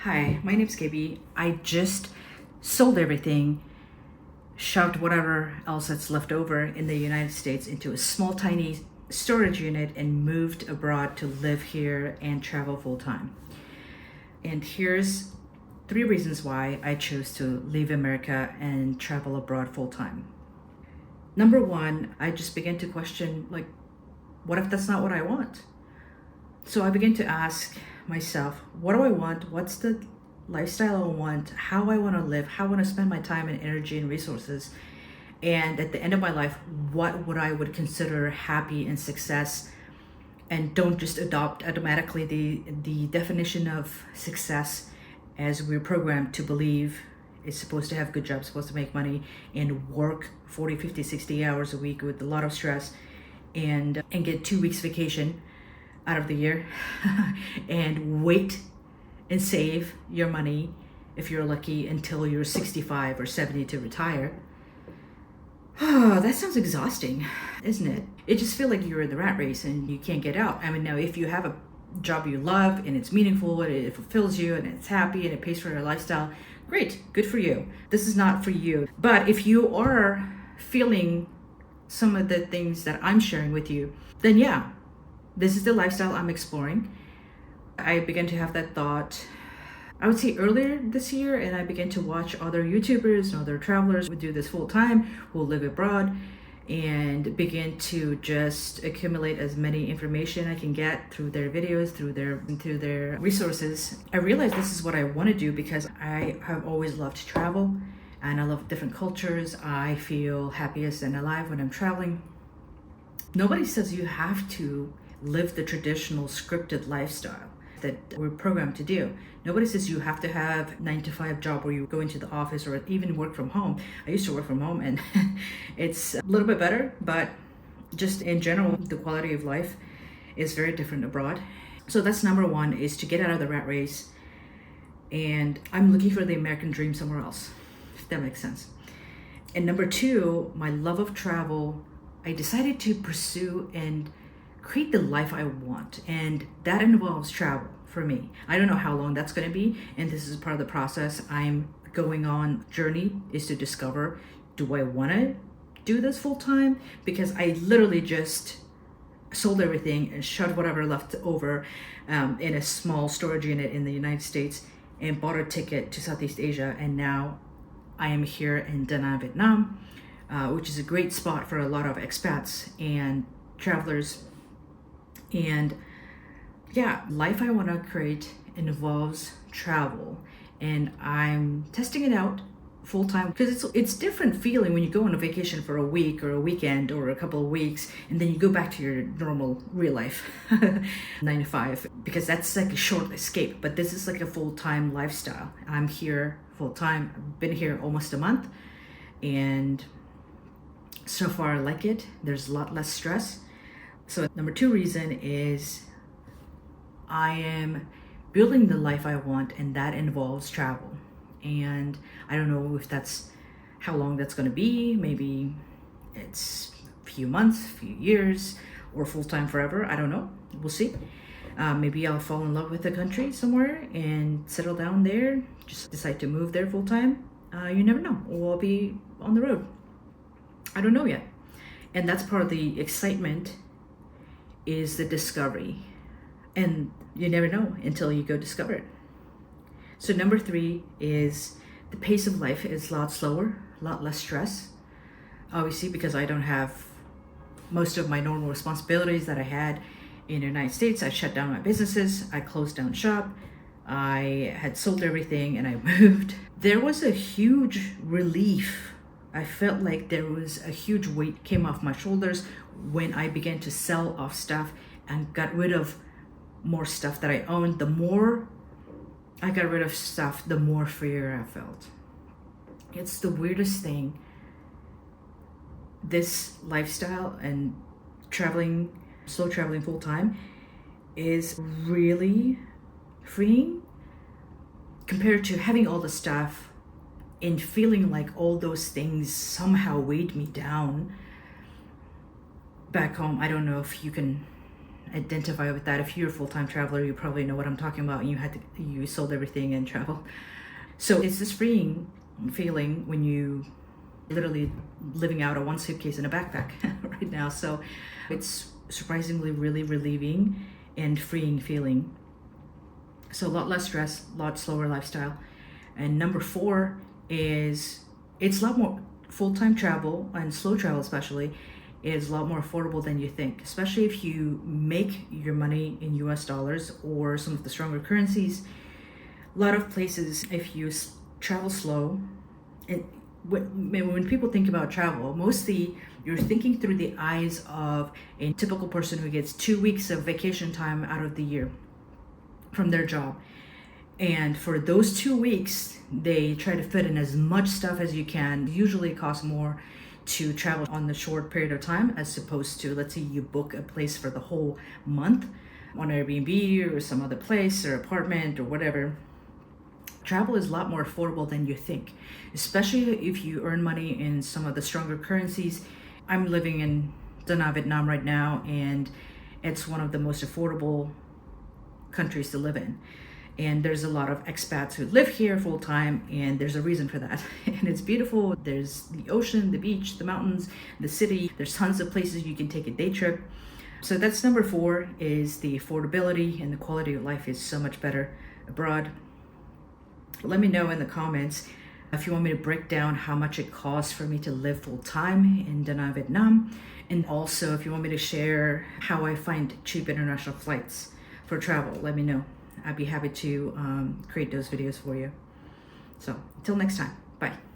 Hi, my name's KB. I just sold everything, shoved whatever else that's left over in the United States into a small, tiny storage unit and moved abroad to live here and travel full time. And here's 3 reasons why I chose to leave America and travel abroad full time. Number one, I just began to question, what if that's not what I want? So I began to ask myself, what do I want? What's the lifestyle I want? How I want to live? How I want to spend my time and energy and resources? And at the end of my life, what would I would consider happy and success? And don't just adopt automatically the definition of success as we're programmed to believe is supposed to have good jobs, supposed to make money and work 40, 50, 60 hours a week with a lot of stress and get 2 weeks vacation out of the year and wait and save your money if you're lucky until you're 65 or 70 to retire. Oh, that sounds exhausting, isn't it? It just feels like you're in the rat race and you can't get out. I mean, now if you have a job you love and it's meaningful and it fulfills you and it's happy and it pays for your lifestyle, great, good for you. This is not for you. But if you are feeling some of the things that I'm sharing with you, then yeah, this is the lifestyle I'm exploring. I began to have that thought, I would say earlier this year, and I began to watch other YouTubers and other travelers who do this full time, who live abroad, and begin to just accumulate as many information I can get through their videos, through their resources. I realized this is what I want to do because I have always loved to travel and I love different cultures. I feel happiest and alive when I'm traveling. Nobody says you have to live the traditional scripted lifestyle that we're programmed to do. Nobody says you have to have 9 to 5 job where you go into the office or even work from home. I used to work from home and it's a little bit better, but just in general, the quality of life is very different abroad. So that's number one, is to get out of the rat race. And I'm looking for the American dream somewhere else, if that makes sense. And number two, my love of travel, I decided to pursue and create the life I want, and that involves travel for me. I don't know how long that's going to be, and this is part of the process I'm going on. Journey is to discover, do I want to do this full time? Because I literally just sold everything and shoved whatever left over in a small storage unit in the United States and bought a ticket to Southeast Asia, and now I am here in Da Nang, Vietnam, which is a great spot for a lot of expats and travelers. And yeah, life I want to create involves travel, and I'm testing it out full time because it's different feeling when you go on a vacation for a week or a weekend or a couple of weeks and then you go back to your normal real life 9 to 5, because that's like a short escape. But this is like a full-time lifestyle. I'm here full-time. I've been here almost a month, and so far I like it. There's a lot less stress. So number two reason is I am building the life I want, and that involves travel. And I don't know if that's how long that's going to be. Maybe it's a few months, a few years, or full-time forever. I don't know. We'll see. Maybe I'll fall in love with the country somewhere and settle down there. Just decide to move there full-time. You never know. Or I'll be on the road. I don't know yet. And that's part of the excitement, is the discovery, and you never know until you go discover it. So number three is the pace of life is a lot slower, a lot less stress, obviously, because I don't have most of my normal responsibilities that I had in the United States. I shut down my businesses, I closed down shop, I had sold everything, and I moved. There was a huge relief. I felt like there was a huge weight came off my shoulders when I began to sell off stuff and got rid of more stuff that I owned. The more I got rid of stuff, the more freer I felt. It's the weirdest thing. This lifestyle and traveling, slow traveling full time, is really freeing compared to having all the stuff and feeling like all those things somehow weighed me down. Back home, I don't know if you can identify with that. If you're a full-time traveler, you probably know what I'm talking about, and you sold everything and traveled. So it's this freeing feeling when you literally living out of one suitcase in a backpack right now. So it's surprisingly really relieving and freeing feeling. So a lot less stress, a lot slower lifestyle. And number 4 is it's a lot more full-time travel, and slow travel especially, is a lot more affordable than you think, especially if you make your money in US dollars or some of the stronger currencies. A lot of places, if you travel slow, when people think about travel, mostly you're thinking through the eyes of a typical person who gets 2 weeks of vacation time out of the year from their job. And for those 2 weeks, they try to fit in as much stuff as you can. Usually it costs more to travel on the short period of time as opposed to, let's say you book a place for the whole month on Airbnb or some other place or apartment or whatever. Travel is a lot more affordable than you think, especially if you earn money in some of the stronger currencies. I'm living in Da Nang, Vietnam right now, and it's one of the most affordable countries to live in. And there's a lot of expats who live here full time, and there's a reason for that. And it's beautiful. There's the ocean, the beach, the mountains, the city. There's tons of places you can take a day trip. So that's number 4, is the affordability, and the quality of life is so much better abroad. Let me know in the comments if you want me to break down how much it costs for me to live full time in Da Nang, Vietnam. And also if you want me to share how I find cheap international flights for travel, let me know. I'd be happy to create those videos for you. So until next time, bye.